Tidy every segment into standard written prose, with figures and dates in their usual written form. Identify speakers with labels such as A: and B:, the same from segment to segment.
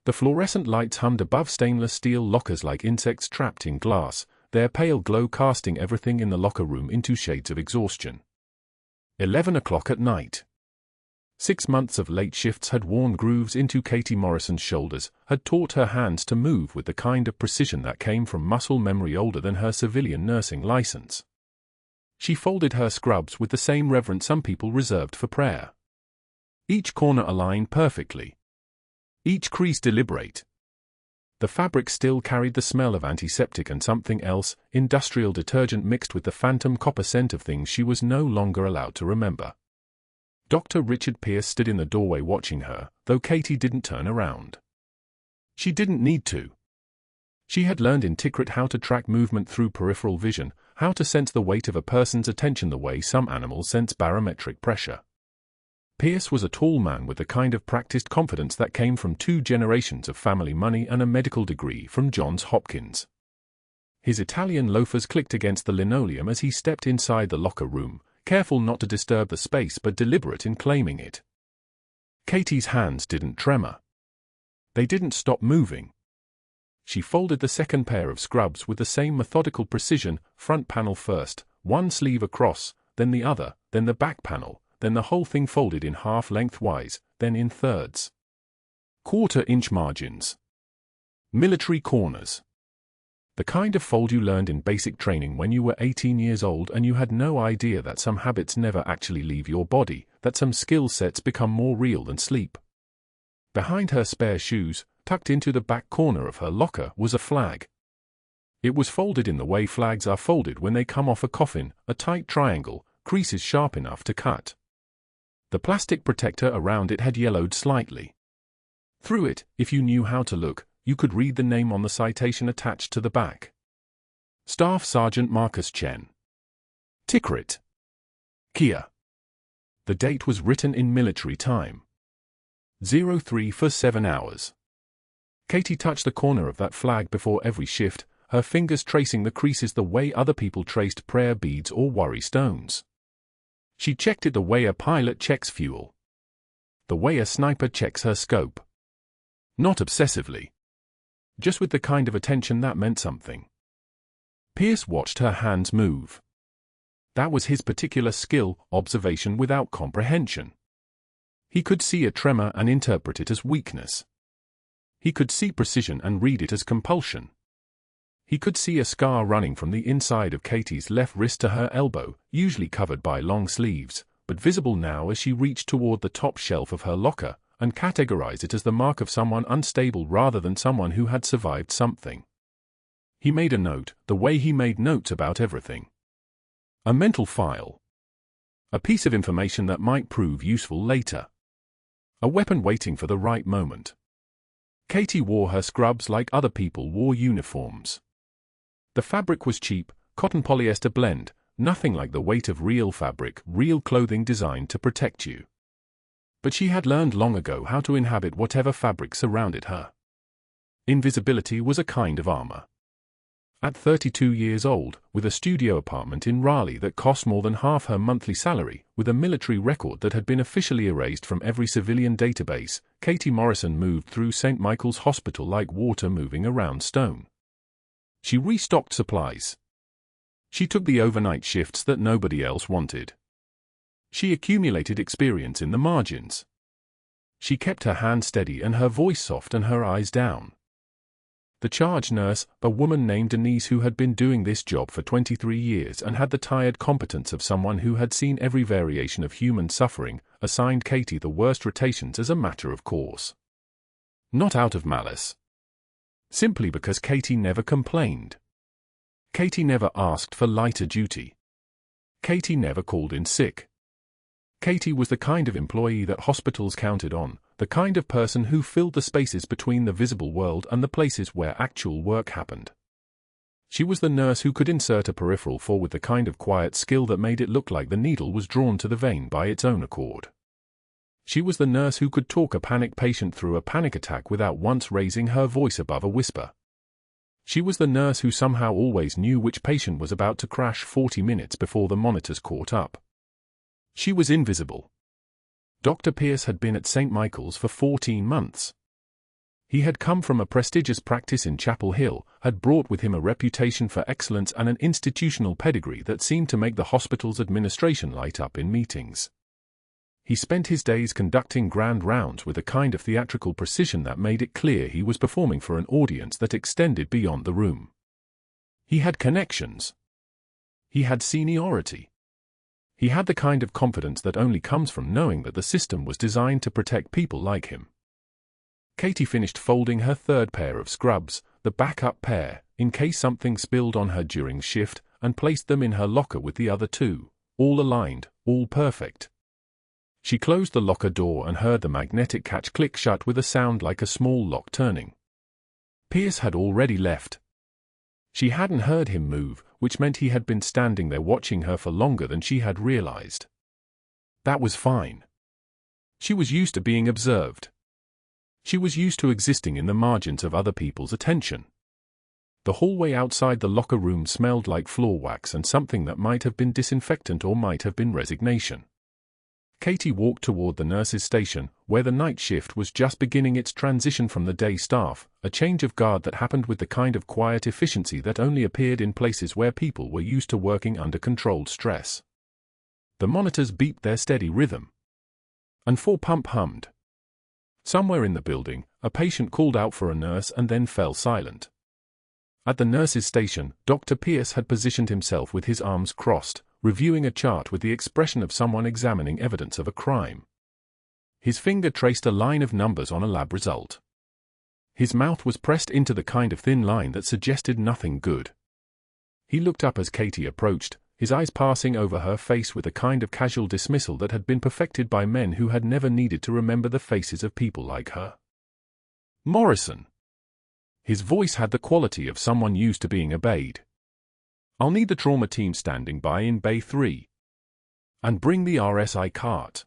A: The fluorescent lights hummed above stainless steel lockers like insects trapped in glass, their pale glow casting everything in the locker room into shades of exhaustion. 11 o'clock at night. 6 months of late shifts had worn grooves into Katie Morrison's shoulders, had taught her hands to move with the kind of precision that came from muscle memory older than her civilian nursing license. She folded her scrubs with the same reverence some people reserved for prayer. Each corner aligned perfectly. Each crease deliberate. The fabric still carried the smell of antiseptic and something else, industrial detergent mixed with the phantom copper scent of things she was no longer allowed to remember. Dr. Richard Pierce stood in the doorway watching her, though Katie didn't turn around. She didn't need to. She had learned in Tikrit how to track movement through peripheral vision, how to sense the weight of a person's attention the way some animals sense barometric pressure. Pierce was a tall man with the kind of practiced confidence that came from 2 generations of family money and a medical degree from Johns Hopkins. His Italian loafers clicked against the linoleum as he stepped inside the locker room, careful not to disturb the space but deliberate in claiming it. Katie's hands didn't tremor. They didn't stop moving. She folded the second pair of scrubs with the same methodical precision, front panel first, one sleeve across, then the other, then the back panel, then the whole thing folded in half lengthwise, then in thirds. 1/4-inch margins. Military corners. The kind of fold you learned in basic training when you were 18 years old and you had no idea that some habits never actually leave your body, that some skill sets become more real than sleep. Behind her spare shoes, tucked into the back corner of her locker, was a flag. It was folded in the way flags are folded when they come off a coffin, a tight triangle, creases sharp enough to cut. The plastic protector around it had yellowed slightly. Through it, if you knew how to look, you could read the name on the citation attached to the back. Staff Sergeant Marcus Chen. Tikrit. Kia. The date was written in military time. 03 for 7 hours. Katie touched the corner of that flag before every shift, her fingers tracing the creases the way other people traced prayer beads or worry stones. She checked it the way a pilot checks fuel. The way a sniper checks her scope. Not obsessively. Just with the kind of attention that meant something. Pierce watched her hands move. That was his particular skill, observation without comprehension. He could see a tremor and interpret it as weakness. He could see precision and read it as compulsion. He could see a scar running from the inside of Katie's left wrist to her elbow, usually covered by long sleeves, but visible now as she reached toward the top shelf of her locker, and categorize it as the mark of someone unstable rather than someone who had survived something. He made a note, the way he made notes about everything. A mental file. A piece of information that might prove useful later. A weapon waiting for the right moment. Katie wore her scrubs like other people wore uniforms. The fabric was cheap, cotton polyester blend, nothing like the weight of real fabric, real clothing designed to protect you. But she had learned long ago how to inhabit whatever fabric surrounded her. Invisibility was a kind of armor. At 32 years old, with a studio apartment in Raleigh that cost more than half her monthly salary, with a military record that had been officially erased from every civilian database, Katie Morrison moved through St. Michael's Hospital like water moving around stone. She restocked supplies. She took the overnight shifts that nobody else wanted. She accumulated experience in the margins. She kept her hand steady and her voice soft and her eyes down. The charge nurse, a woman named Denise who had been doing this job for 23 years and had the tired competence of someone who had seen every variation of human suffering, assigned Katie the worst rotations as a matter of course. Not out of malice. Simply because Katie never complained. Katie never asked for lighter duty. Katie never called in sick. Katie was the kind of employee that hospitals counted on, the kind of person who filled the spaces between the visible world and the places where actual work happened. She was the nurse who could insert a peripheral for with the kind of quiet skill that made it look like the needle was drawn to the vein by its own accord. She was the nurse who could talk a panic patient through a panic attack without once raising her voice above a whisper. She was the nurse who somehow always knew which patient was about to crash 40 minutes before the monitors caught up. She was invisible. Dr. Pierce had been at St. Michael's for 14 months. He had come from a prestigious practice in Chapel Hill, had brought with him a reputation for excellence and an institutional pedigree that seemed to make the hospital's administration light up in meetings. He spent his days conducting grand rounds with a kind of theatrical precision that made it clear he was performing for an audience that extended beyond the room. He had connections. He had seniority. He had the kind of confidence that only comes from knowing that the system was designed to protect people like him. Katie finished folding her third pair of scrubs, the backup pair, in case something spilled on her during shift, and placed them in her locker with the other two, all aligned, all perfect. She closed the locker door and heard the magnetic catch click shut with a sound like a small lock turning. Pierce had already left. She hadn't heard him move, which meant he had been standing there watching her for longer than she had realized. That was fine. She was used to being observed. She was used to existing in the margins of other people's attention. The hallway outside the locker room smelled like floor wax and something that might have been disinfectant or might have been resignation. Katie walked toward the nurse's station, where the night shift was just beginning its transition from the day staff, a change of guard that happened with the kind of quiet efficiency that only appeared in places where people were used to working under controlled stress. The monitors beeped their steady rhythm. And 4-pump hummed. Somewhere in the building, a patient called out for a nurse and then fell silent. At the nurse's station, Dr. Pierce had positioned himself with his arms crossed, reviewing a chart with the expression of someone examining evidence of a crime. His finger traced a line of numbers on a lab result. His mouth was pressed into the kind of thin line that suggested nothing good. He looked up as Katie approached, his eyes passing over her face with a kind of casual dismissal that had been perfected by men who had never needed to remember the faces of people like her. Morrison. His voice had the quality of someone used to being obeyed. I'll need the trauma team standing by in Bay 3. And bring the RSI cart.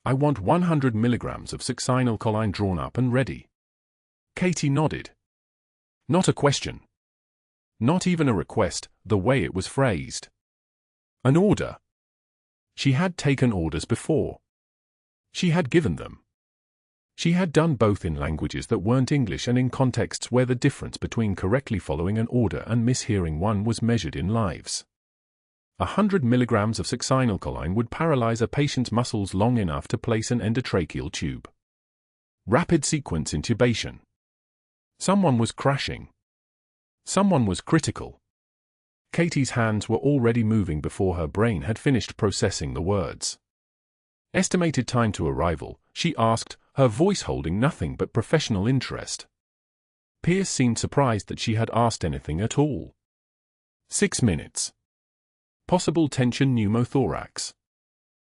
A: I want 100 milligrams of succinylcholine drawn up and ready. Katie nodded. Not a question. Not even a request, the way it was phrased. An order. She had taken orders before. She had given them. She had done both in languages that weren't English and in contexts where the difference between correctly following an order and mishearing one was measured in lives. 100 milligrams of succinylcholine would paralyze a patient's muscles long enough to place an endotracheal tube. Rapid sequence intubation. Someone was crashing. Someone was critical. Katie's hands were already moving before her brain had finished processing the words. Estimated time to arrival, she asked, her voice holding nothing but professional interest. Pierce seemed surprised that she had asked anything at all. 6 minutes. Possible tension pneumothorax.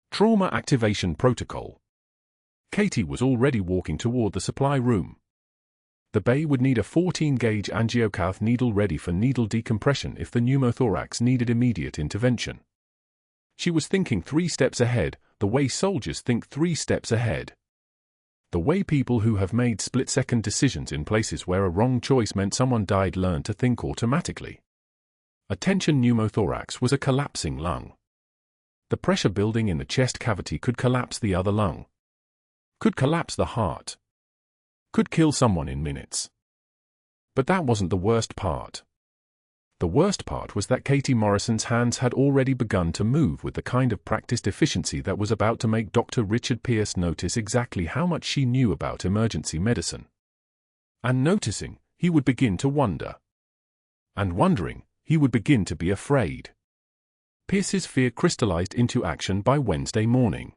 A: Trauma activation protocol. Katie was already walking toward the supply room. The bay would need a 14-gauge angiocath needle ready for needle decompression if the pneumothorax needed immediate intervention. She was thinking 3 steps ahead, the way soldiers think 3 steps ahead. The way people who have made split-second decisions in places where a wrong choice meant someone died learn to think automatically. A tension pneumothorax was a collapsing lung. The pressure building in the chest cavity could collapse the other lung. Could collapse the heart. Could kill someone in minutes. But that wasn't the worst part. The worst part was that Katie Morrison's hands had already begun to move with the kind of practiced efficiency that was about to make Dr. Richard Pierce notice exactly how much she knew about emergency medicine. And noticing, he would begin to wonder. And wondering, he would begin to be afraid. Pierce's fear crystallized into action by Wednesday morning.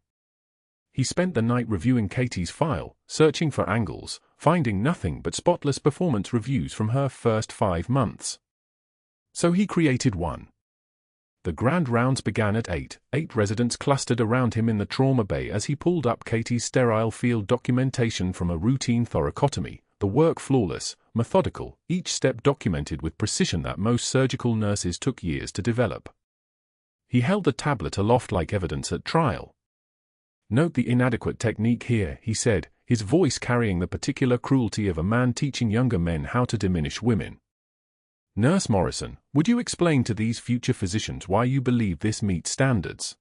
A: He spent the night reviewing Katie's file, searching for angles, finding nothing but spotless performance reviews from her first 5 months. So he created one. The grand rounds began at 8. 8 residents clustered around him in the trauma bay as he pulled up Katie's sterile field documentation from a routine thoracotomy, the work flawless, methodical, each step documented with precision that most surgical nurses took years to develop. He held the tablet aloft like evidence at trial. Note the inadequate technique here, he said, his voice carrying the particular cruelty of a man teaching younger men how to diminish women. Nurse Morrison, would you explain to these future physicians why you believe this meets standards?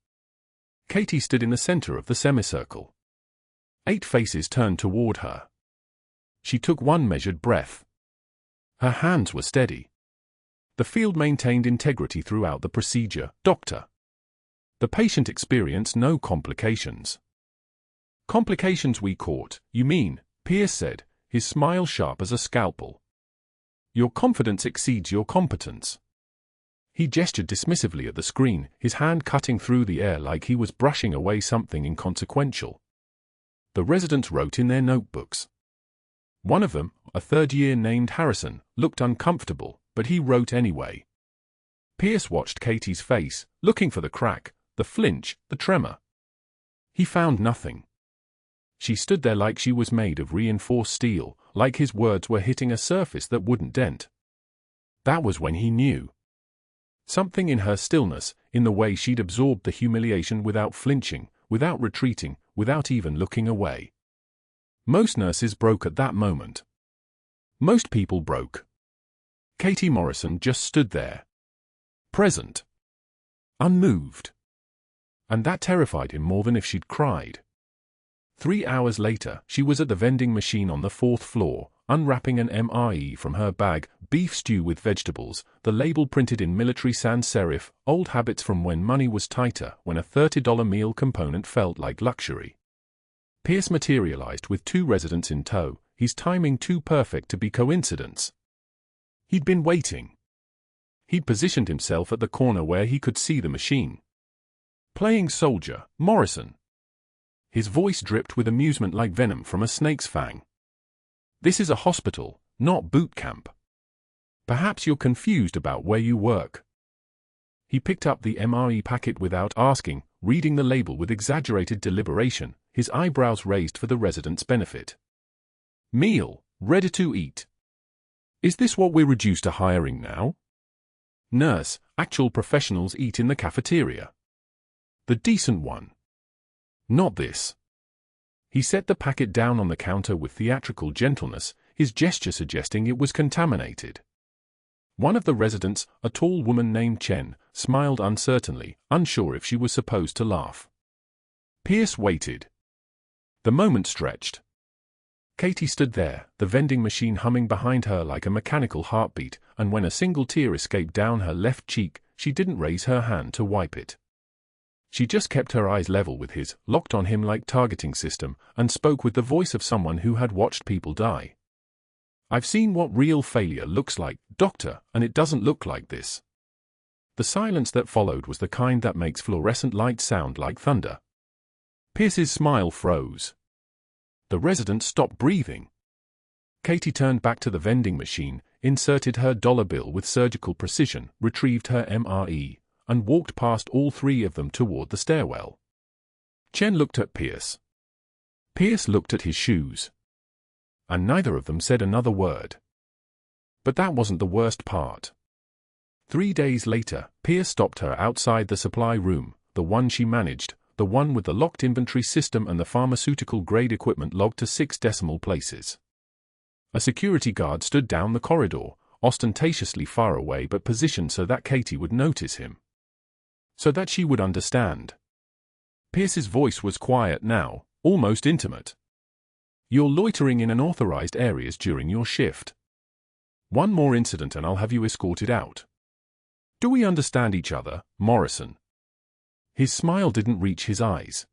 A: Katie stood in the center of the semicircle. 8 faces turned toward her. She took one measured breath. Her hands were steady. The field maintained integrity throughout the procedure, Doctor. The patient experienced no complications. Complications we caught, you mean, Pierce said, his smile sharp as a scalpel. Your confidence exceeds your competence. He gestured dismissively at the screen, his hand cutting through the air like he was brushing away something inconsequential. The residents wrote in their notebooks. One of them, a third-year named Harrison, looked uncomfortable, but he wrote anyway. Pierce watched Katie's face, looking for the crack, the flinch, the tremor. He found nothing. She stood there like she was made of reinforced steel, like his words were hitting a surface that wouldn't dent. That was when he knew. Something in her stillness, in the way she'd absorbed the humiliation without flinching, without retreating, without even looking away. Most nurses broke at that moment. Most people broke. Katie Morrison just stood there. Present. Unmoved. And that terrified him more than if she'd cried. 3 hours later, she was at the vending machine on the 4th floor, unwrapping an MRE from her bag, beef stew with vegetables, the label printed in military sans serif, old habits from when money was tighter, when a $30 meal component felt like luxury. Pierce materialized with 2 residents in tow, his timing too perfect to be coincidence. He'd been waiting. He'd positioned himself at the corner where he could see the machine. Playing soldier, Morrison. His voice dripped with amusement like venom from a snake's fang. This is a hospital, not boot camp. Perhaps you're confused about where you work. He picked up the MRE packet without asking, reading the label with exaggerated deliberation, his eyebrows raised for the residents' benefit. Meal, ready to eat. Is this what we're reduced to hiring now? Nurse, actual professionals eat in the cafeteria. The decent one. Not this. He set the packet down on the counter with theatrical gentleness, his gesture suggesting it was contaminated. One of the residents, a tall woman named Chen, smiled uncertainly, unsure if she was supposed to laugh. Pierce waited. The moment stretched. Katie stood there, the vending machine humming behind her like a mechanical heartbeat, and when a single tear escaped down her left cheek, she didn't raise her hand to wipe it. She just kept her eyes level with his, locked on him like targeting system, and spoke with the voice of someone who had watched people die. I've seen what real failure looks like, Doctor, and it doesn't look like this. The silence that followed was the kind that makes fluorescent light sound like thunder. Pierce's smile froze. The resident stopped breathing. Katie turned back to the vending machine, inserted her dollar bill with surgical precision, retrieved her MRE, and walked past all 3 of them toward the stairwell. Chen looked at Pierce. Pierce looked at his shoes. And neither of them said another word. But that wasn't the worst part. 3 days later, Pierce stopped her outside the supply room, the one she managed, the one with the locked inventory system and the pharmaceutical-grade equipment logged to 6 decimal places. A security guard stood down the corridor, ostentatiously far away but positioned so that Katie would notice him. So that she would understand. Pierce's voice was quiet now, almost intimate. You're loitering in unauthorized areas during your shift. One more incident and I'll have you escorted out. Do we understand each other, Morrison? His smile didn't reach his eyes.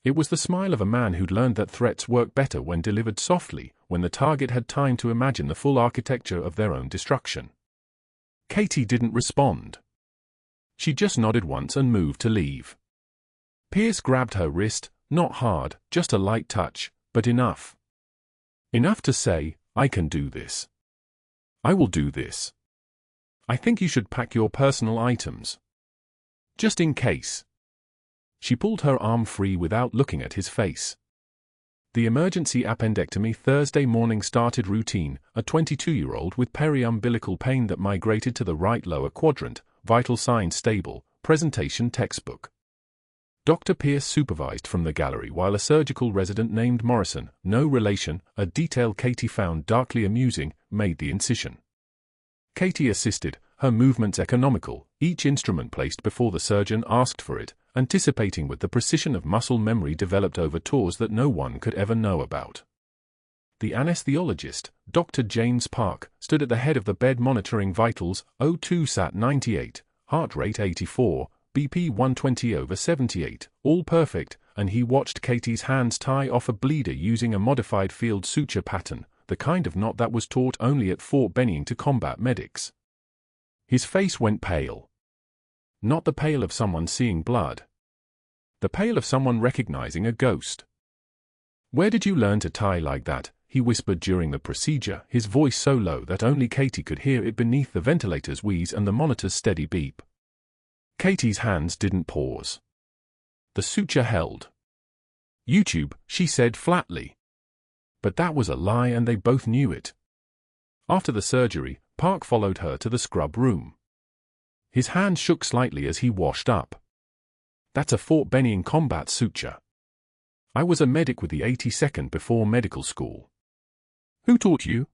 A: It was the smile of a man who'd learned that threats work better when delivered softly, when the target had time to imagine the full architecture of their own destruction. Katie didn't respond. She just nodded once and moved to leave. Pierce grabbed her wrist, not hard, just a light touch, but enough. Enough to say, I can do this. I will do this. I think you should pack your personal items. Just in case. She pulled her arm free without looking at his face. The emergency appendectomy Thursday morning started routine, a 22-year-old with peri-umbilical pain that migrated to the right lower quadrant, vital signs stable, presentation textbook. Dr. Pierce supervised from the gallery while a surgical resident named Morrison, no relation, a detail Katie found darkly amusing, made the incision. Katie assisted, her movements economical, each instrument placed before the surgeon asked for it, anticipating with the precision of muscle memory developed over tours that no one could ever know about. The anesthesiologist, Dr. James Park, stood at the head of the bed monitoring vitals, O2 sat 98, heart rate 84, BP 120/78, all perfect, and he watched Katie's hands tie off a bleeder using a modified field suture pattern, the kind of knot that was taught only at Fort Benning to combat medics. His face went pale. Not the pale of someone seeing blood. The pale of someone recognizing a ghost. "Where did you learn to tie like that?" he whispered during the procedure, his voice so low that only Katie could hear it beneath the ventilator's wheeze and the monitor's steady beep. Katie's hands didn't pause. The suture held. "YouTube," she said flatly. But that was a lie and they both knew it. After the surgery, Park followed her to the scrub room. His hand shook slightly as he washed up. "That's a Fort Benning combat suture. I was a medic with the 82nd before medical school." "Who taught you?"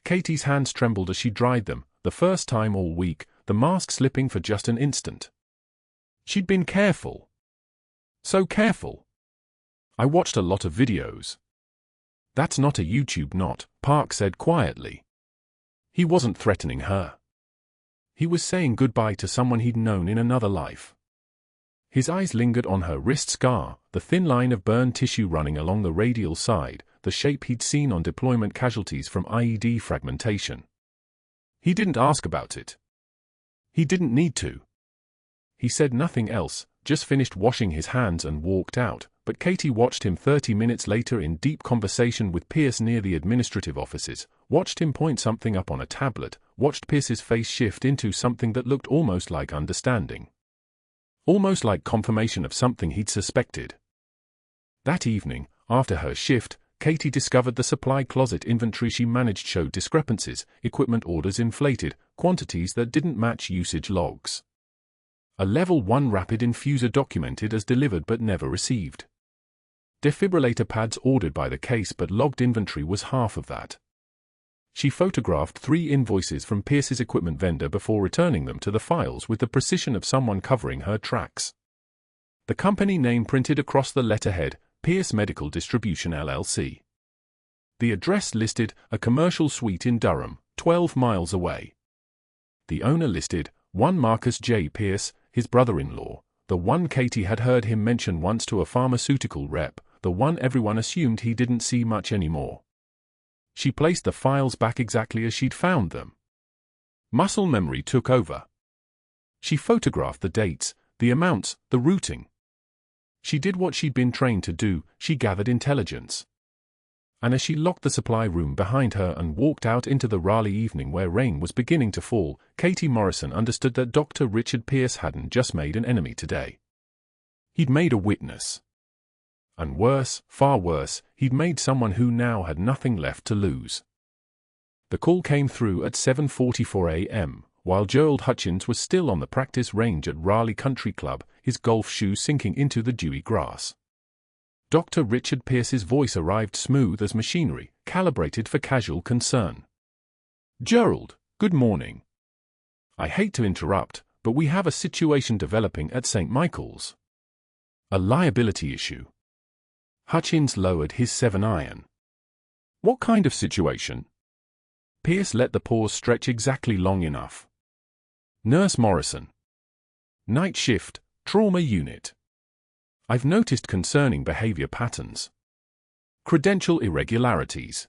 A: Katie's hands trembled as she dried them, the first time all week, the mask slipping for just an instant. She'd been careful. So careful. "I watched a lot of videos." "That's not a YouTube knot," Park said quietly. He wasn't threatening her. He was saying goodbye to someone he'd known in another life. His eyes lingered on her wrist scar, the thin line of burned tissue running along the radial side, the shape he'd seen on deployment casualties from IED fragmentation. He didn't ask about it. He didn't need to. He said nothing else, just finished washing his hands and walked out, but Katie watched him 30 minutes later in deep conversation with Pierce near the administrative offices, watched him point something up on a tablet, watched Pierce's face shift into something that looked almost like understanding. Almost like confirmation of something he'd suspected. That evening, after her shift, Katie discovered the supply closet inventory she managed showed discrepancies, equipment orders inflated, quantities that didn't match usage logs. A Level 1 rapid infuser documented as delivered but never received. Defibrillator pads ordered by the case but logged inventory was half of that. She photographed 3 invoices from Pierce's equipment vendor before returning them to the files with the precision of someone covering her tracks. The company name printed across the letterhead, Pierce Medical Distribution LLC. The address listed, a commercial suite in Durham, 12 miles away. The owner listed, 1 Marcus J. Pierce, his brother-in-law, the one Katie had heard him mention once to a pharmaceutical rep, the one everyone assumed he didn't see much anymore. She placed the files back exactly as she'd found them. Muscle memory took over. She photographed the dates, the amounts, the routing. She did what she'd been trained to do, she gathered intelligence. And as she locked the supply room behind her and walked out into the Raleigh evening where rain was beginning to fall, Katie Morrison understood that Dr. Richard Pierce hadn't just made an enemy today. He'd made a witness. And worse, far worse, he'd made someone who now had nothing left to lose. The call came through at 7:44 a.m., while Gerald Hutchins was still on the practice range at Raleigh Country Club, his golf shoes sinking into the dewy grass. Dr. Richard Pierce's voice arrived smooth as machinery, calibrated for casual concern. "Gerald, good morning. I hate to interrupt, but we have a situation developing at St. Michael's. A liability issue." Hutchins lowered his 7-iron. "What kind of situation?" Pierce let the pause stretch exactly long enough. "Nurse Morrison. Night shift, trauma unit. I've noticed concerning behavior patterns. Credential irregularities.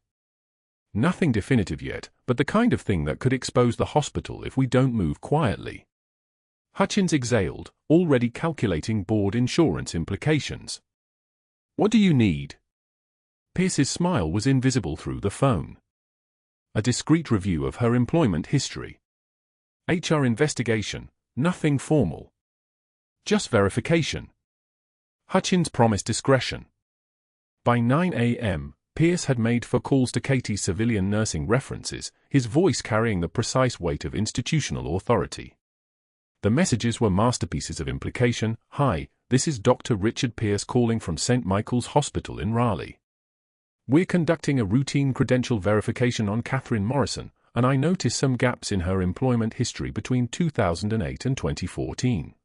A: Nothing definitive yet, but the kind of thing that could expose the hospital if we don't move quietly." Hutchins exhaled, already calculating board insurance implications. "What do you need?" Pierce's smile was invisible through the phone. A discreet review of her employment history. HR investigation, nothing formal. Just verification. Hutchins promised discretion. By 9 a.m., Pierce had made 4 calls to Katie's civilian nursing references, his voice carrying the precise weight of institutional authority. The messages were masterpieces of implication. "Hi, this is Dr. Richard Pierce calling from St. Michael's Hospital in Raleigh. We're conducting a routine credential verification on Catherine Morrison, and I noticed some gaps in her employment history between 2008 and 2014.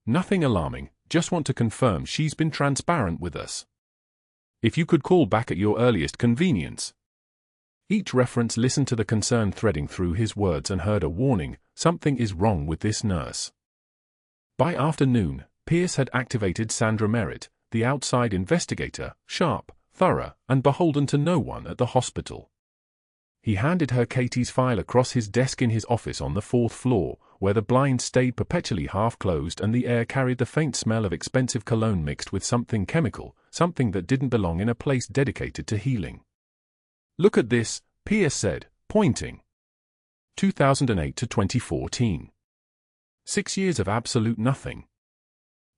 A: Nothing alarming, just want to confirm she's been transparent with us." If you could call back at your earliest convenience. Each reference listened to the concern threading through his words and heard a warning, something is wrong with this nurse. By afternoon, Pierce had activated Sandra Merritt, the outside investigator, sharp, thorough, and beholden to no one at the hospital. He handed her Katie's file across his desk in his office on the 4th floor, where the blinds stayed perpetually half-closed and the air carried the faint smell of expensive cologne mixed with something chemical, something that didn't belong in a place dedicated to healing. Look at this, Pierce said, pointing. 2008 to 2014. 6 years of absolute nothing.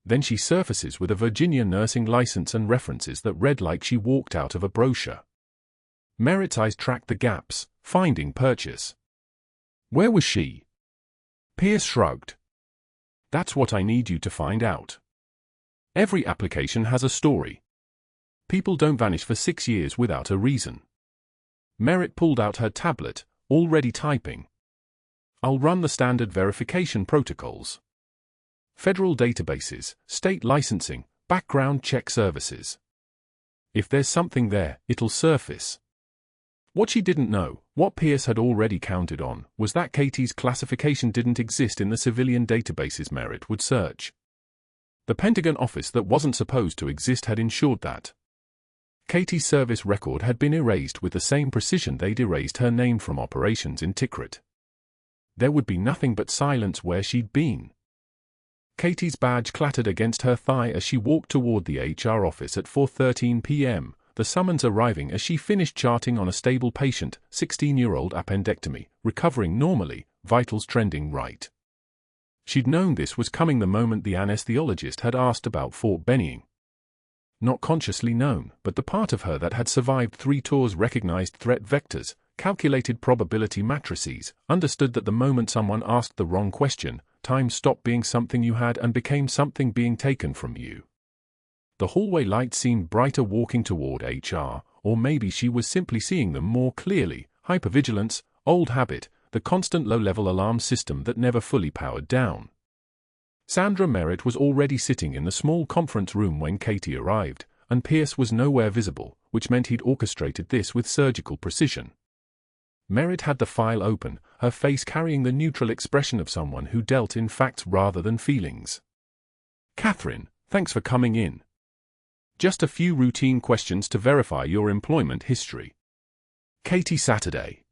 A: Then she surfaces with a Virginia nursing license and references that read like she walked out of a brochure. Merritt's eyes tracked the gaps, finding purchase. Where was she? Pierce shrugged. That's what I need you to find out. Every application has a story. People don't vanish for 6 years without a reason. Merritt pulled out her tablet, already typing. I'll run the standard verification protocols. Federal databases, state licensing, background check services. If there's something there, it'll surface. What she didn't know, what Pierce had already counted on, was that Katie's classification didn't exist in the civilian databases Merritt would search. The Pentagon office that wasn't supposed to exist had ensured that. Katie's service record had been erased with the same precision they'd erased her name from operations in Tikrit. There would be nothing but silence where she'd been. Katie's badge clattered against her thigh as she walked toward the HR office at 4:13 p.m., the summons arriving as she finished charting on a stable patient, 16-year-old appendectomy, recovering normally, vitals trending right. She'd known this was coming the moment the anesthesiologist had asked about Fort Benning. Not consciously known, but the part of her that had survived 3 tours recognized threat vectors, calculated probability matrices, understood that the moment someone asked the wrong question, time stopped being something you had and became something being taken from you. The hallway lights seemed brighter walking toward HR, or maybe she was simply seeing them more clearly, hypervigilance, old habit, the constant low-level alarm system that never fully powered down. Sandra Merritt was already sitting in the small conference room when Katie arrived, and Pierce was nowhere visible, which meant he'd orchestrated this with surgical precision. Merritt had the file open, her face carrying the neutral expression of someone who dealt in facts rather than feelings. Catherine, thanks for coming in. Just a few routine questions to verify your employment history. Katie Saturday.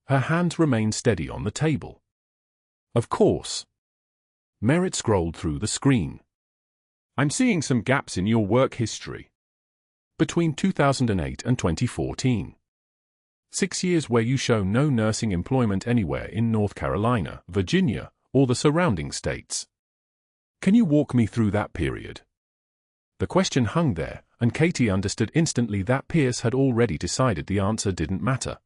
A: Her hands remained steady on the table. Of course. Merritt scrolled through the screen. I'm seeing some gaps in your work history. Between 2008 and 2014. 6 years where you show no nursing employment anywhere in North Carolina, Virginia, or the surrounding states. Can you walk me through that period? The question hung there, and Katie understood instantly that Pierce had already decided the answer didn't matter.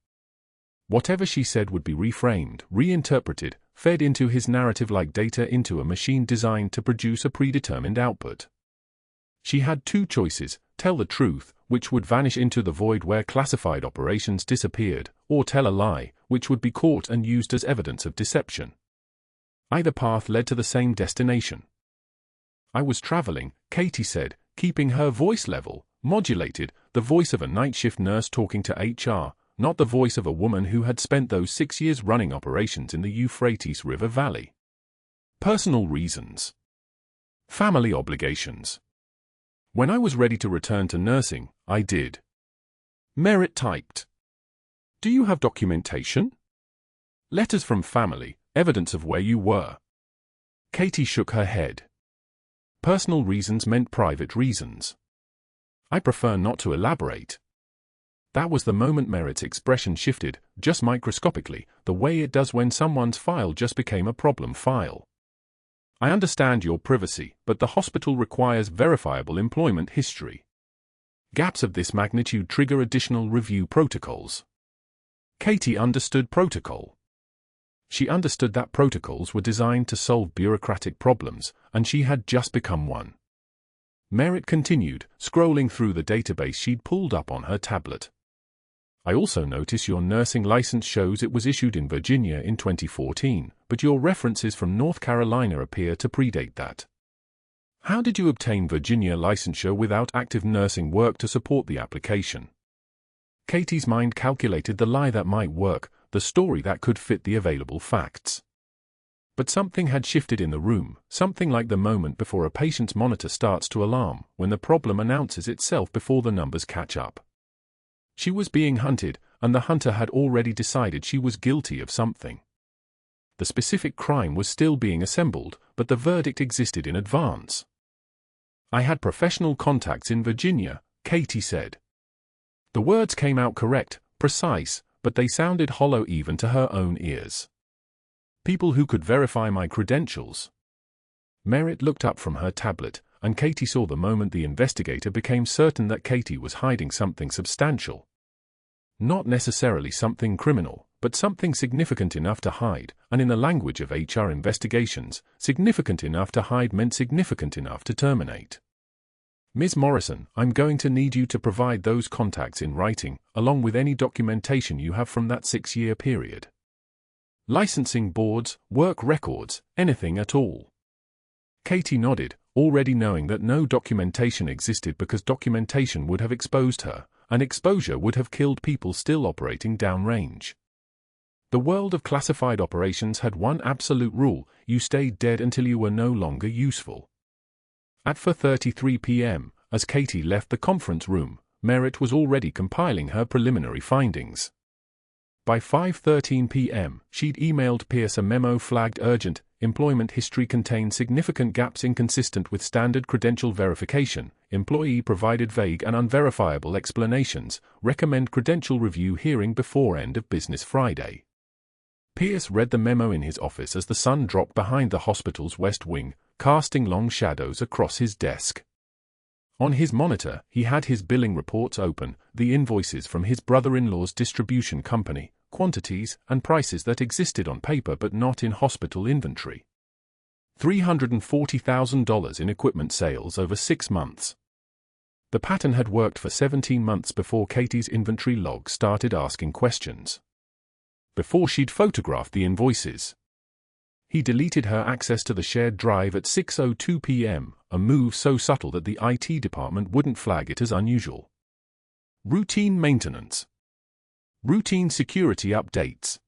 A: Whatever she said would be reframed, reinterpreted, fed into his narrative like data into a machine designed to produce a predetermined output. She had 2 choices: tell the truth, which would vanish into the void where classified operations disappeared, or tell a lie, which would be caught and used as evidence of deception. Either path led to the same destination. I was traveling, Katie said, keeping her voice level, modulated, the voice of a night shift nurse talking to HR, not the voice of a woman who had spent those 6 years running operations in the Euphrates River Valley. Personal reasons. Family obligations. When I was ready to return to nursing, I did. Merritt typed. Do you have documentation? Letters from family, evidence of where you were. Katie shook her head. Personal reasons meant private reasons. I prefer not to elaborate. That was the moment Merritt's expression shifted, just microscopically, the way it does when someone's file just became a problem file. I understand your privacy, but the hospital requires verifiable employment history. Gaps of this magnitude trigger additional review protocols. Katie understood protocol. She understood that protocols were designed to solve bureaucratic problems, and she had just become one. Merritt continued, scrolling through the database she'd pulled up on her tablet. I also notice your nursing license shows it was issued in Virginia in 2014, but your references from North Carolina appear to predate that. How did you obtain Virginia licensure without active nursing work to support the application? Katie's mind calculated the lie that might work, the story that could fit the available facts. But something had shifted in the room, something like the moment before a patient's monitor starts to alarm, when the problem announces itself before the numbers catch up. She was being hunted, and the hunter had already decided she was guilty of something. The specific crime was still being assembled, but the verdict existed in advance. I had professional contacts in Virginia, Katie said. The words came out correct, precise, but they sounded hollow even to her own ears. People who could verify my credentials. Merritt looked up from her tablet, and Katie saw the moment the investigator became certain that Katie was hiding something substantial. Not necessarily something criminal, but something significant enough to hide, and in the language of HR investigations, significant enough to hide meant significant enough to terminate. Ms. Morrison, I'm going to need you to provide those contacts in writing, along with any documentation you have from that 6-year period. Licensing boards, work records, anything at all. Katie nodded, already knowing that no documentation existed because documentation would have exposed her, and exposure would have killed people still operating downrange. The world of classified operations had one absolute rule: you stayed dead until you were no longer useful. At 4:33 p.m., as Katie left the conference room, Merritt was already compiling her preliminary findings. By 5:13 p.m., she'd emailed Pierce a memo flagged urgent. Employment history contained significant gaps inconsistent with standard credential verification. Employee provided vague and unverifiable explanations. Recommend credential review hearing before end of business Friday. Pierce read the memo in his office as the sun dropped behind the hospital's west wing, casting long shadows across his desk. On his monitor, he had his billing reports open, the invoices from his brother-in-law's distribution company, quantities and prices that existed on paper but not in hospital inventory. $340,000 in equipment sales over 6 months. The pattern had worked for 17 months before Katie's inventory log started asking questions. Before she'd photographed the invoices. He deleted her access to the shared drive at 6:02 p.m., a move so subtle that the IT department wouldn't flag it as unusual. Routine maintenance. Routine security updates.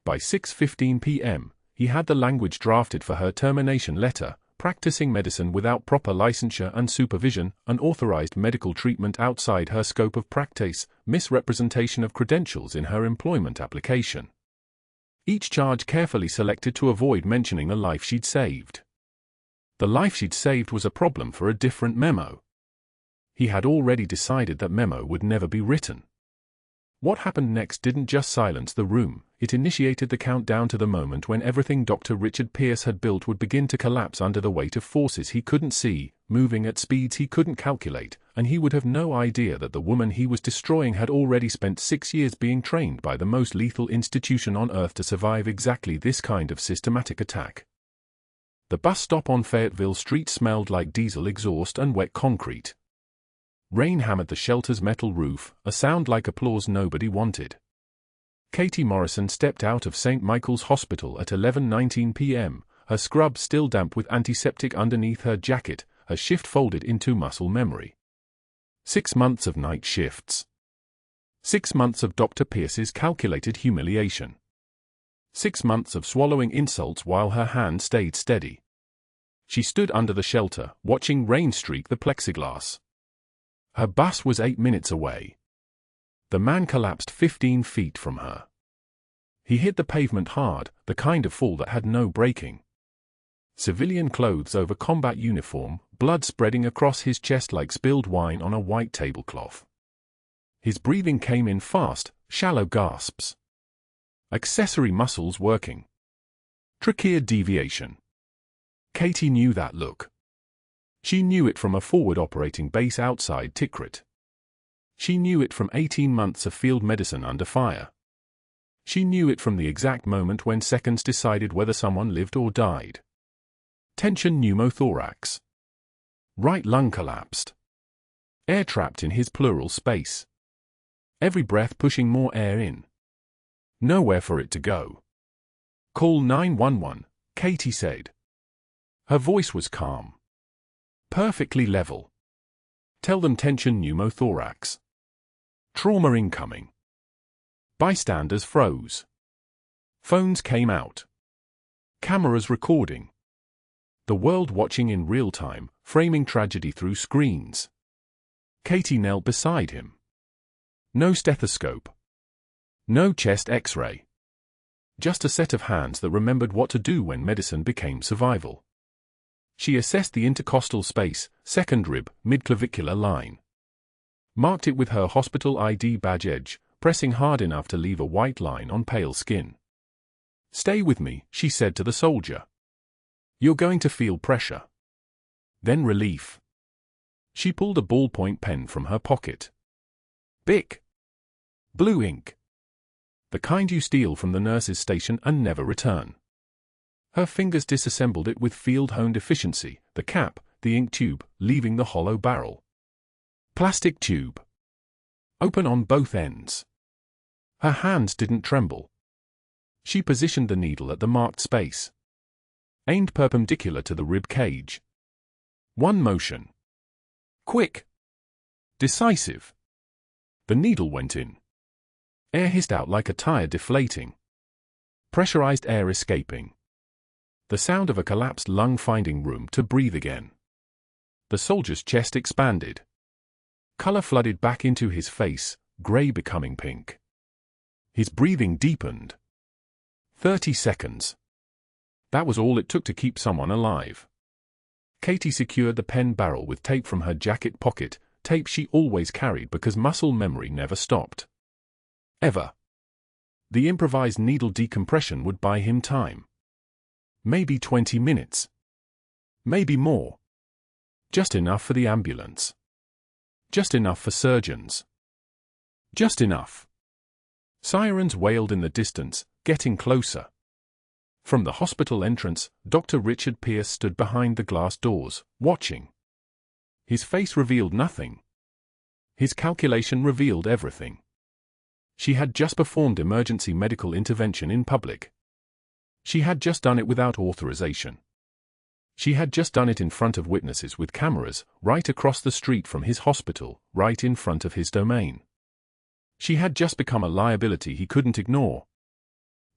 A: By 6:15 p.m., he had the language drafted for her termination letter: practicing medicine without proper licensure and supervision, unauthorized medical treatment outside her scope of practice, misrepresentation of credentials in her employment application. Each charge carefully selected to avoid mentioning the life she'd saved. The life she'd saved was a problem for a different memo. He had already decided that memo would never be written. What happened next didn't just silence the room, it initiated the countdown to the moment when everything Dr. Richard Pierce had built would begin to collapse under the weight of forces he couldn't see, moving at speeds he couldn't calculate, and he would have no idea that the woman he was destroying had already spent 6 years being trained by the most lethal institution on Earth to survive exactly this kind of systematic attack. The bus stop on Fayetteville Street smelled like diesel exhaust and wet concrete. Rain hammered the shelter's metal roof, a sound like applause nobody wanted. Katie Morrison stepped out of St. Michael's Hospital at 11:19 p.m., her scrub still damp with antiseptic underneath her jacket, her shift folded into muscle memory. 6 months of night shifts. 6 months of Dr. Pierce's calculated humiliation. 6 months of swallowing insults while her hand stayed steady. She stood under the shelter, watching rain streak the plexiglass. Her bus was 8 minutes away. The man collapsed 15 feet from her. He hit the pavement hard, the kind of fall that had no braking. Civilian clothes over combat uniform, blood spreading across his chest like spilled wine on a white tablecloth. His breathing came in fast, shallow gasps. Accessory muscles working. Trachea deviation. Katie knew that look. She knew it from a forward operating base outside Tikrit. She knew it from 18 months of field medicine under fire. She knew it from the exact moment when seconds decided whether someone lived or died. Tension pneumothorax. Right lung collapsed. Air trapped in his pleural space. Every breath pushing more air in. Nowhere for it to go. Call 911, Katie said. Her voice was calm. Perfectly level. Tell them tension pneumothorax. Trauma incoming. Bystanders froze. Phones came out. Cameras recording. The world watching in real time, framing tragedy through screens. Katie knelt beside him. No stethoscope. No chest X-ray. Just a set of hands that remembered what to do when medicine became survival. She assessed the intercostal space, second rib, mid-clavicular line. Marked it with her hospital ID badge edge, pressing hard enough to leave a white line on pale skin. "Stay with me," she said to the soldier. "You're going to feel pressure. Then relief." She pulled a ballpoint pen from her pocket. Bic. Blue ink. The kind you steal from the nurse's station and never return. Her fingers disassembled it with field-honed efficiency, the cap, the ink tube, leaving the hollow barrel. Plastic tube. Open on both ends. Her hands didn't tremble. She positioned the needle at the marked space. Aimed perpendicular to the rib cage. One motion. Quick. Decisive. The needle went in. Air hissed out like a tire deflating. Pressurized air escaping. The sound of a collapsed lung finding room to breathe again. The soldier's chest expanded. Color flooded back into his face, gray becoming pink. His breathing deepened. 30 seconds. That was all it took to keep someone alive. Katie secured the pen barrel with tape from her jacket pocket, tape she always carried because muscle memory never stopped. Ever. The improvised needle decompression would buy him time. Maybe 20 minutes. Maybe more. Just enough for the ambulance. Just enough for surgeons. Just enough. Sirens wailed in the distance, getting closer. From the hospital entrance, Dr. Richard Pierce stood behind the glass doors, watching. His face revealed nothing. His calculation revealed everything. She had just performed emergency medical intervention in public. She had just done it without authorization. She had just done it in front of witnesses with cameras, right across the street from his hospital, right in front of his domain. She had just become a liability he couldn't ignore.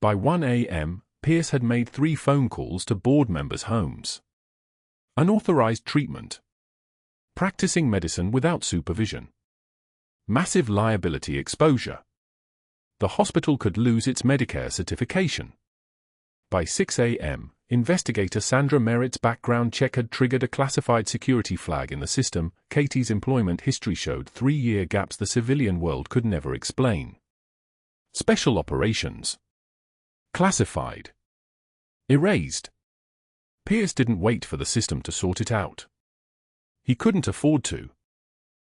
A: By 1 a.m., Pierce had made 3 phone calls to board members' homes. Unauthorized treatment. Practicing medicine without supervision. Massive liability exposure. The hospital could lose its Medicare certification. By 6 a.m., investigator Sandra Merritt's background check had triggered a classified security flag in the system. Katie's employment history showed 3-year gaps the civilian world could never explain. Special operations. Classified. Erased. Pierce didn't wait for the system to sort it out. He couldn't afford to.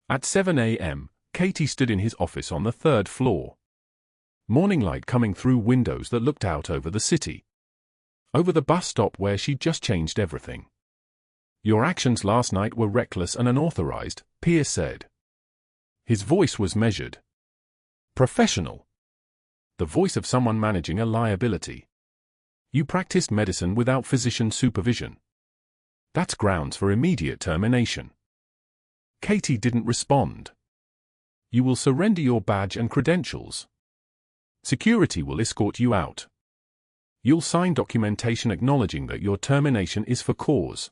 A: At 7 a.m., Katie stood in his office on the 3rd floor. Morning light coming through windows that looked out over the city. Over the bus stop where she'd just changed everything. "Your actions last night were reckless and unauthorized," Pierce said. His voice was measured. Professional. The voice of someone managing a liability. "You practiced medicine without physician supervision. That's grounds for immediate termination." Katie didn't respond. "You will surrender your badge and credentials. Security will escort you out. You'll sign documentation acknowledging that your termination is for cause.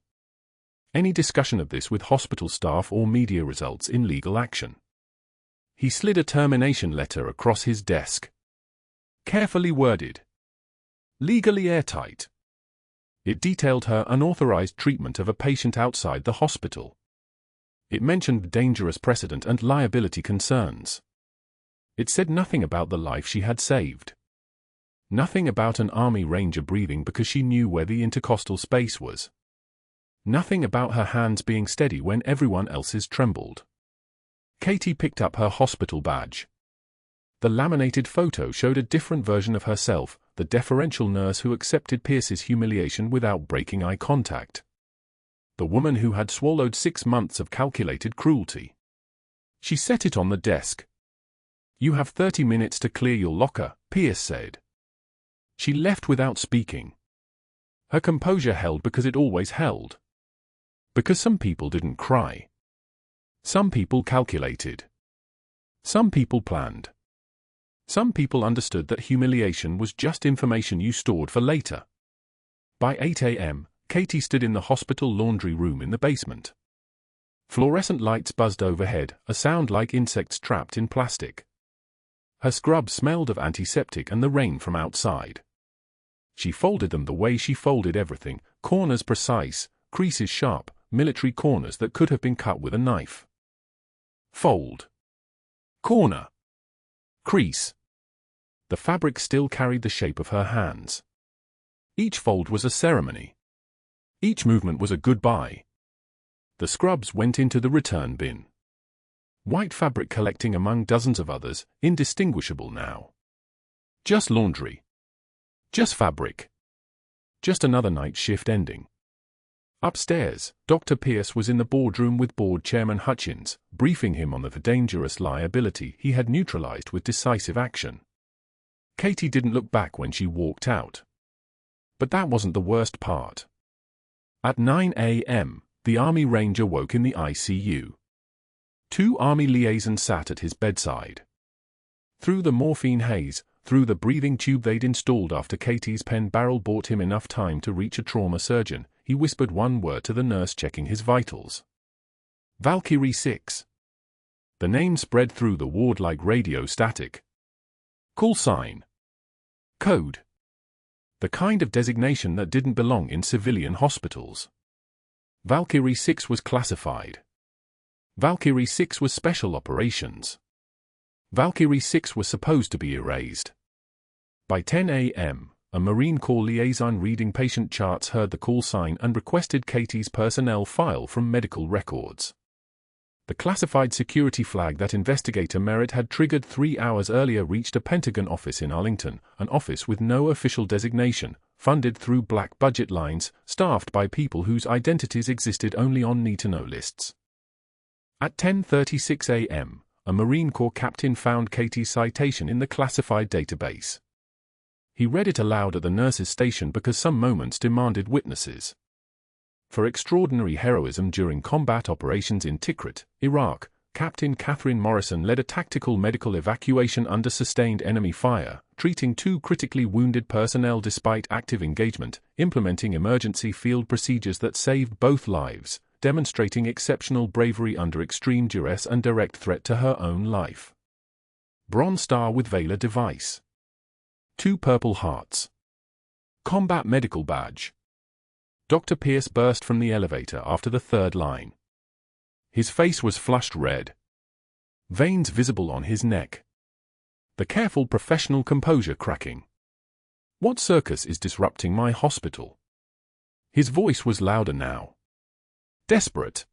A: Any discussion of this with hospital staff or media results in legal action." He slid a termination letter across his desk. Carefully worded. Legally airtight. It detailed her unauthorized treatment of a patient outside the hospital. It mentioned dangerous precedent and liability concerns. It said nothing about the life she had saved. Nothing about an Army Ranger breathing because she knew where the intercostal space was. Nothing about her hands being steady when everyone else's trembled. Katie picked up her hospital badge. The laminated photo showed a different version of herself, the deferential nurse who accepted Pierce's humiliation without breaking eye contact. The woman who had swallowed 6 months of calculated cruelty. She set it on the desk. "You have 30 minutes to clear your locker," Pierce said. She left without speaking. Her composure held because it always held. Because some people didn't cry. Some people calculated. Some people planned. Some people understood that humiliation was just information you stored for later. By 8 a.m., Katie stood in the hospital laundry room in the basement. Fluorescent lights buzzed overhead, a sound like insects trapped in plastic. Her scrubs smelled of antiseptic and the rain from outside. She folded them the way she folded everything, corners precise, creases sharp, military corners that could have been cut with a knife. Fold. Corner. Crease. The fabric still carried the shape of her hands. Each fold was a ceremony. Each movement was a goodbye. The scrubs went into the return bin. White fabric collecting among dozens of others, indistinguishable now. Just laundry. Just fabric. Just another night shift ending. Upstairs, Dr. Pierce was in the boardroom with Board Chairman Hutchins, briefing him on the dangerous liability he had neutralized with decisive action. Katie didn't look back when she walked out. But that wasn't the worst part. At 9 a.m., the Army Ranger woke in the ICU. 2 Army liaisons sat at his bedside. Through the morphine haze, through the breathing tube they'd installed after Katie's pen barrel bought him enough time to reach a trauma surgeon, he whispered one word to the nurse checking his vitals. Valkyrie 6. The name spread through the ward like radio static. Call sign. Code. The kind of designation that didn't belong in civilian hospitals. Valkyrie 6 was classified. Valkyrie 6 was special operations. Valkyrie 6 was supposed to be erased. By 10 a.m., a Marine Corps liaison reading patient charts heard the call sign and requested Katie's personnel file from medical records. The classified security flag that investigator Merritt had triggered 3 hours earlier reached a Pentagon office in Arlington, an office with no official designation, funded through black budget lines, staffed by people whose identities existed only on need-to-know lists. At 10:36 a.m., a Marine Corps captain found Katie's citation in the classified database. He read it aloud at the nurse's station because some moments demanded witnesses. For extraordinary heroism during combat operations in Tikrit, Iraq, Captain Catherine Morrison led a tactical medical evacuation under sustained enemy fire, treating 2 critically wounded personnel despite active engagement, implementing emergency field procedures that saved both lives, demonstrating exceptional bravery under extreme duress and direct threat to her own life. Bronze Star with Valor device. 2 Purple Hearts. Combat Medical Badge. Dr. Pierce burst from the elevator after the 3rd line. His face was flushed red. Veins visible on his neck. The careful professional composure cracking. What circus is disrupting my hospital? His voice was louder now. Desperate.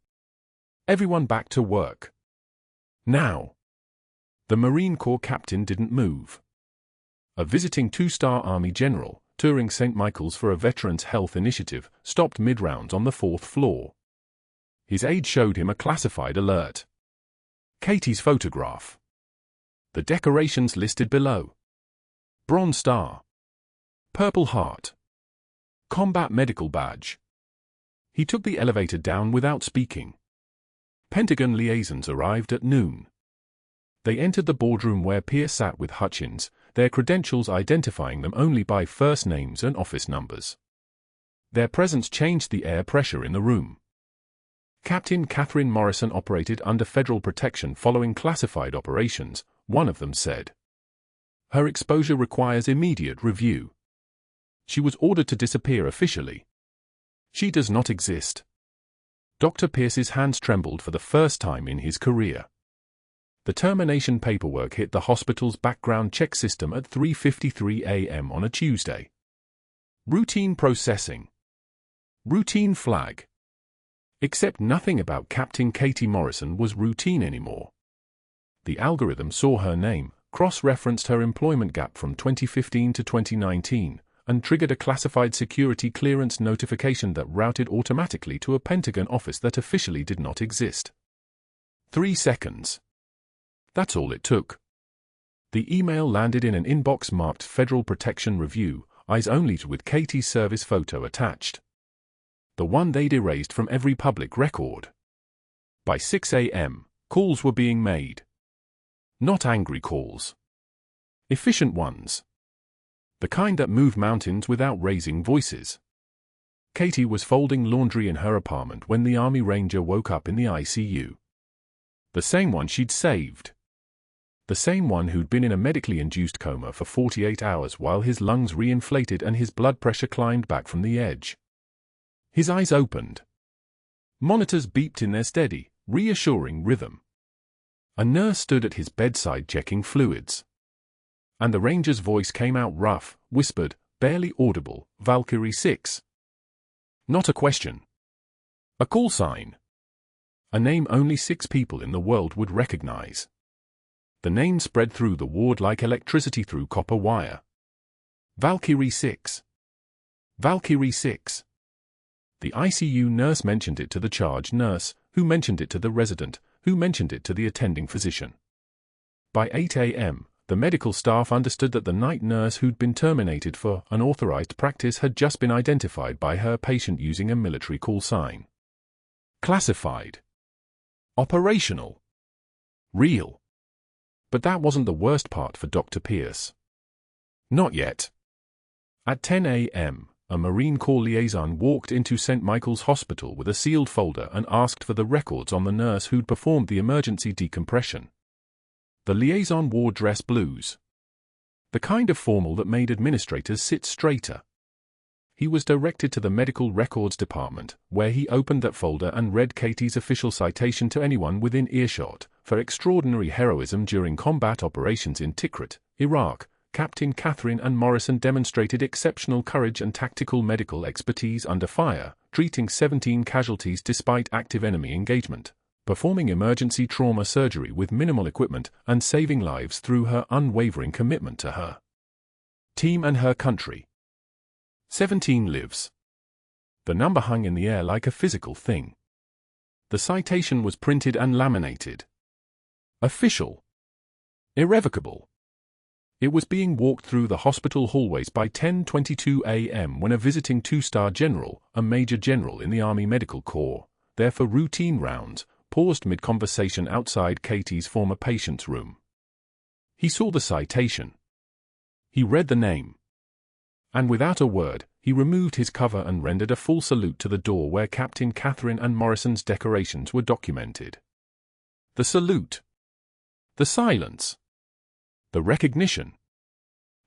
A: Everyone back to work. Now. The Marine Corps captain didn't move. A visiting 2-star Army general, touring St. Michael's for a Veterans Health Initiative, stopped mid-rounds on the 4th floor. His aide showed him a classified alert. Katie's photograph. The decorations listed below. Bronze Star. Purple Heart. Combat Medical Badge. He took the elevator down without speaking. Pentagon liaisons arrived at noon. They entered the boardroom where Pierce sat with Hutchins, their credentials identifying them only by first names and office numbers. Their presence changed the air pressure in the room. Captain Catherine Morrison operated under federal protection following classified operations, one of them said. Her exposure requires immediate review. She was ordered to disappear officially. She does not exist. Dr. Pierce's hands trembled for the first time in his career. The termination paperwork hit the hospital's background check system at 3:53 a.m. on a Tuesday. Routine processing. Routine flag. Except nothing about Captain Katie Morrison was routine anymore. The algorithm saw her name, cross-referenced her employment gap from 2015 to 2019, and triggered a classified security clearance notification that routed automatically to a Pentagon office that officially did not exist. 3 seconds. That's all it took. The email landed in an inbox marked Federal Protection Review, eyes only with Katie's service photo attached. the one they'd erased from every public record. By 6 a.m., calls were being made. Not angry calls. Efficient ones. The kind that move mountains without raising voices. Katie was folding laundry in her apartment when the Army Ranger woke up in the ICU. The same one she'd saved. The same one who'd been in a medically induced coma for 48 hours while his lungs reinflated and his blood pressure climbed back from the edge. His eyes opened. Monitors beeped in their steady, reassuring rhythm. A nurse stood at his bedside checking fluids. And the ranger's voice came out rough, whispered, barely audible, Valkyrie 6. Not a question. A call sign. A name only 6 people in the world would recognize. The name spread through the ward like electricity through copper wire. Valkyrie 6. Valkyrie 6. The ICU nurse mentioned it to the charge nurse, who mentioned it to the resident, who mentioned it to the attending physician. By 8 a.m., the medical staff understood that the night nurse who'd been terminated for unauthorized practice had just been identified by her patient using a military call sign. Classified. Operational. Real. But that wasn't the worst part for Dr. Pierce. Not yet. At 10 a.m., a Marine Corps liaison walked into St. Michael's Hospital with a sealed folder and asked for the records on the nurse who'd performed the emergency decompression. The liaison wore dress blues. The kind of formal that made administrators sit straighter. He was directed to the Medical Records Department, where he opened that folder and read Katie's official citation to anyone within earshot. For extraordinary heroism during combat operations in Tikrit, Iraq, Captain Catherine and Morrison demonstrated exceptional courage and tactical medical expertise under fire, treating 17 casualties despite active enemy engagement, performing emergency trauma surgery with minimal equipment, and saving lives through her unwavering commitment to her team and her country. 17 lives. The number hung in the air like a physical thing. The citation was printed and laminated. Official. Irrevocable. It was being walked through the hospital hallways by 10:22 a.m. when a visiting 2-star general, a major general in the Army Medical Corps, there for routine rounds, paused mid-conversation outside Katie's former patient's room. He saw the citation. He read the name. And without a word, he removed his cover and rendered a full salute to the door where Captain Catherine and Morrison's decorations were documented. The salute. The silence. The recognition.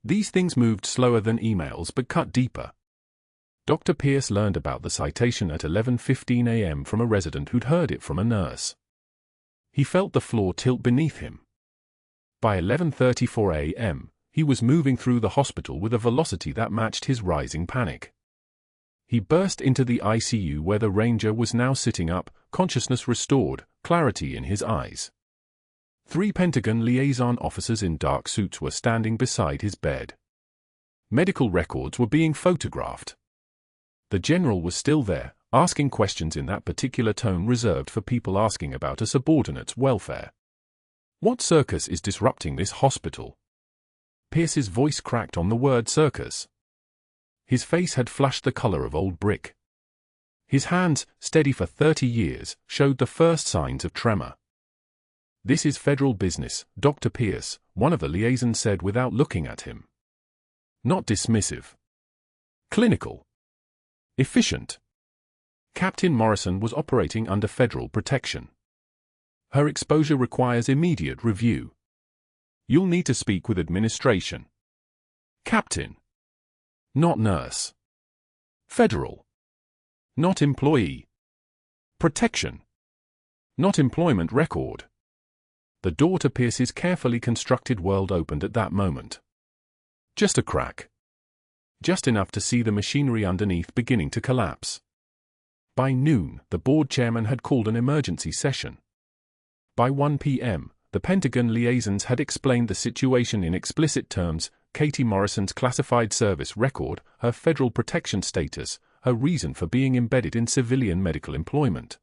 A: These things moved slower than emails but cut deeper. Dr. Pierce learned about the citation at 11:15 a.m. from a resident who'd heard it from a nurse. He felt the floor tilt beneath him. By 11:34 a.m., he was moving through the hospital with a velocity that matched his rising panic. He burst into the ICU where the ranger was now sitting up, consciousness restored, clarity in his eyes. 3 Pentagon liaison officers in dark suits were standing beside his bed. Medical records were being photographed. The general was still there, asking questions in that particular tone reserved for people asking about a subordinate's welfare. What circus is disrupting this hospital? Pierce's voice cracked on the word circus. His face had flushed the color of old brick. His hands, steady for 30 years, showed the first signs of tremor. This is federal business, Dr. Pierce, one of the liaisons said without looking at him. Not dismissive. Clinical. Efficient. Captain Morrison was operating under federal protection. Her exposure requires immediate review. You'll need to speak with administration. Captain. Not nurse. Federal. Not employee. Protection. Not employment record. The door to Pierce's carefully constructed world opened at that moment. Just a crack. Just enough to see the machinery underneath beginning to collapse. By noon, the board chairman had called an emergency session. By 1 p.m., the Pentagon liaisons had explained the situation in explicit terms: Katie Morrison's classified service record, her federal protection status, her reason for being embedded in civilian medical employment.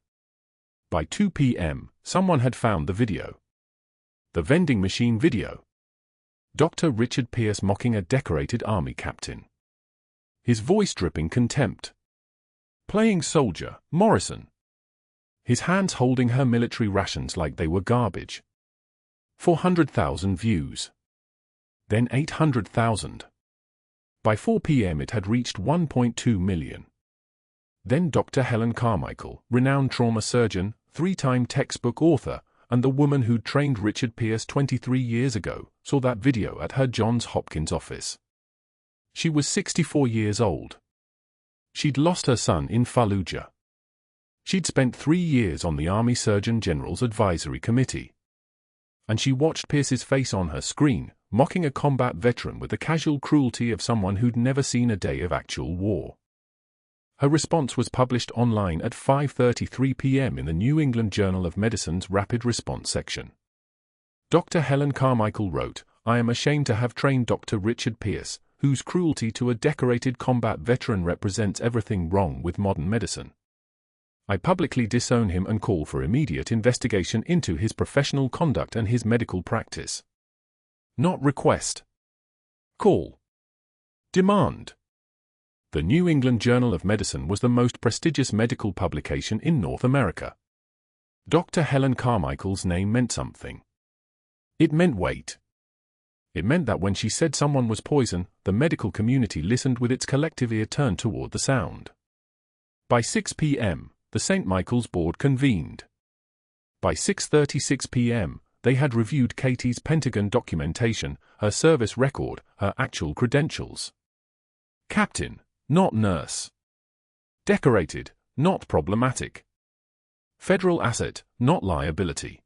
A: By 2 p.m., someone had found the video. The vending machine video. Dr. Richard Pierce mocking a decorated Army captain. His voice dripping contempt. Playing soldier, Morrison. His hands holding her military rations like they were garbage. 400,000 views. Then 800,000. By 4 p.m. it had reached 1.2 million. Then Dr. Helen Carmichael, renowned trauma surgeon, 3-time textbook author, and the woman who'd trained Richard Pierce 23 years ago, saw that video at her Johns Hopkins office. She was 64 years old. She'd lost her son in Fallujah. She'd spent 3 years on the Army Surgeon General's Advisory Committee. And she watched Pierce's face on her screen, mocking a combat veteran with the casual cruelty of someone who'd never seen a day of actual war. Her response was published online at 5:33 p.m. in the New England Journal of Medicine's Rapid Response section. Dr. Helen Carmichael wrote, "I am ashamed to have trained Dr. Richard Pierce, whose cruelty to a decorated combat veteran represents everything wrong with modern medicine. I publicly disown him and call for immediate investigation into his professional conduct and his medical practice." Not request. Call. Demand. The New England Journal of Medicine was the most prestigious medical publication in North America. Dr. Helen Carmichael's name meant something. It meant weight. It meant that when she said someone was poison, the medical community listened with its collective ear turned toward the sound. By 6 p.m., the St. Michael's Board convened. By 6:36 p.m., they had reviewed Katie's Pentagon documentation, her service record, her actual credentials. Captain, not nurse. Decorated, not problematic. Federal asset, not liability.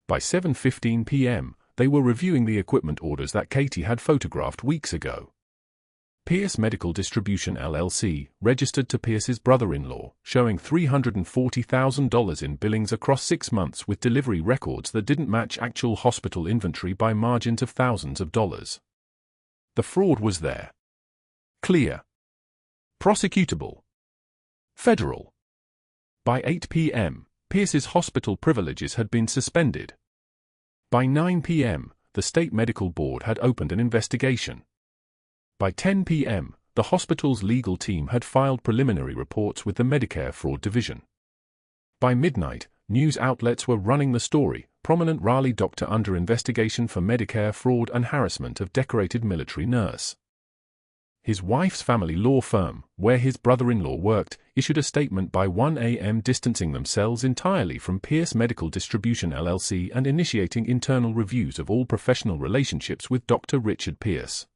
A: By 7:15 p.m., they were reviewing the equipment orders that Katie had photographed weeks ago. Pierce Medical Distribution LLC, registered to Pierce's brother-in-law, showing $340,000 in billings across 6 months with delivery records that didn't match actual hospital inventory by margins of thousands of dollars. The fraud was there. Clear. Prosecutable. Federal. By 8 p.m., Pierce's hospital privileges had been suspended. By 9 p.m., the State Medical Board had opened an investigation. By 10 p.m., the hospital's legal team had filed preliminary reports with the Medicare Fraud Division. By midnight, news outlets were running the story, prominent Raleigh doctor under investigation for Medicare fraud and harassment of decorated military nurse. His wife's family law firm, where his brother-in-law worked, issued a statement by 1 a.m. distancing themselves entirely from Pierce Medical Distribution LLC and initiating internal reviews of all professional relationships with Dr. Richard Pierce.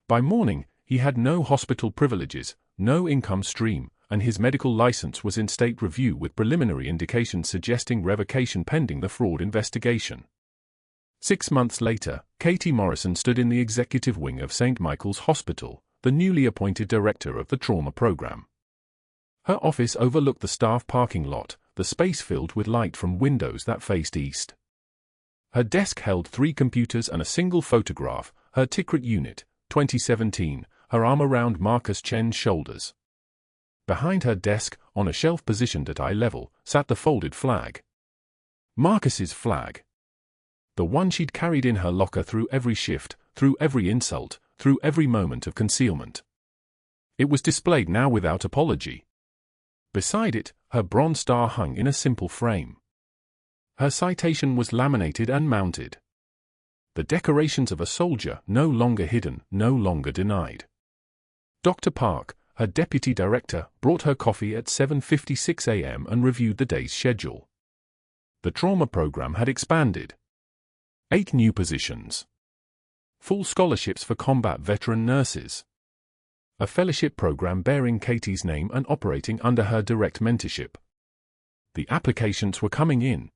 A: By morning, he had no hospital privileges, no income stream, and his medical license was in state review with preliminary indications suggesting revocation pending the fraud investigation. 6 months later, Katie Morrison stood in the executive wing of St. Michael's Hospital, the newly appointed director of the trauma program. Her office overlooked the staff parking lot, the space filled with light from windows that faced east. Her desk held 3 computers and a single photograph, her Tikrit unit, 2017, her arm around Marcus Chen's shoulders. Behind her desk, on a shelf positioned at eye level, sat the folded flag. Marcus's flag. The one she'd carried in her locker through every shift, through every insult, through every moment of concealment. It was displayed now without apology. Beside it, her bronze star hung in a simple frame. Her citation was laminated and mounted. The decorations of a soldier, no longer hidden, no longer denied. Dr. Park, her deputy director, brought her coffee at 7:56 a.m. and reviewed the day's schedule. The trauma program had expanded. 8 new positions. Full scholarships for combat veteran nurses. A fellowship program bearing Katie's name and operating under her direct mentorship. The applications were coming in.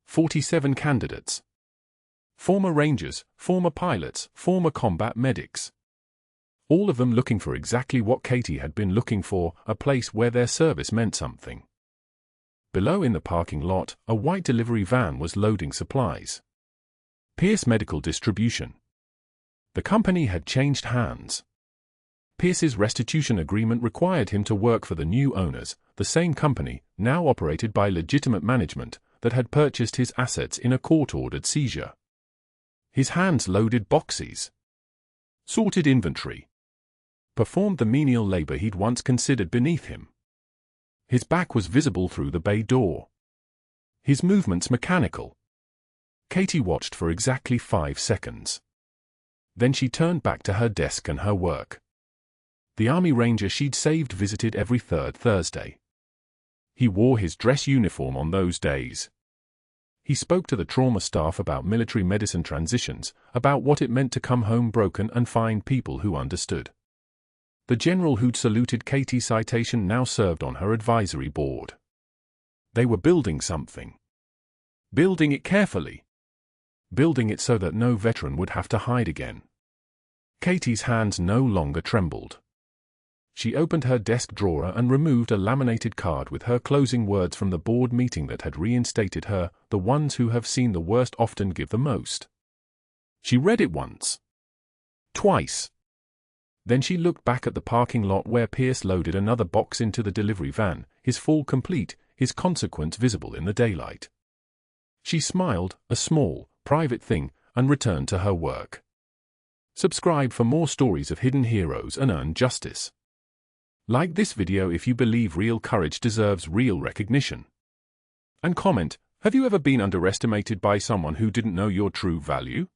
A: 47 candidates. Former Rangers, former pilots, former combat medics. All of them looking for exactly what Katie had been looking for, a place where their service meant something. Below in the parking lot, a white delivery van was loading supplies. Pierce Medical Distribution. The company had changed hands. Pierce's restitution agreement required him to work for the new owners, the same company, now operated by legitimate management, that had purchased his assets in a court-ordered seizure. His hands loaded boxes. Sorted inventory. performed the menial labor he'd once considered beneath him. His back was visible through the bay door. His movements mechanical. Katie watched for exactly 5 seconds. Then she turned back to her desk and her work. The Army Ranger she'd saved visited every third Thursday. He wore his dress uniform on those days. He spoke to the trauma staff about military medicine transitions, about what it meant to come home broken and find people who understood. The general who'd saluted Katie's citation now served on her advisory board. They were building something. Building it carefully. Building it so that no veteran would have to hide again. Katie's hands no longer trembled. She opened her desk drawer and removed a laminated card with her closing words from the board meeting that had reinstated her, "The ones who have seen the worst often give the most." She read it once. Twice. Then she looked back at the parking lot where Pierce loaded another box into the delivery van, his fall complete, his consequence visible in the daylight. She smiled, a small, private thing, and returned to her work. Subscribe for more stories of hidden heroes and earn justice. Like this video if you believe real courage deserves real recognition. And comment, have you ever been underestimated by someone who didn't know your true value?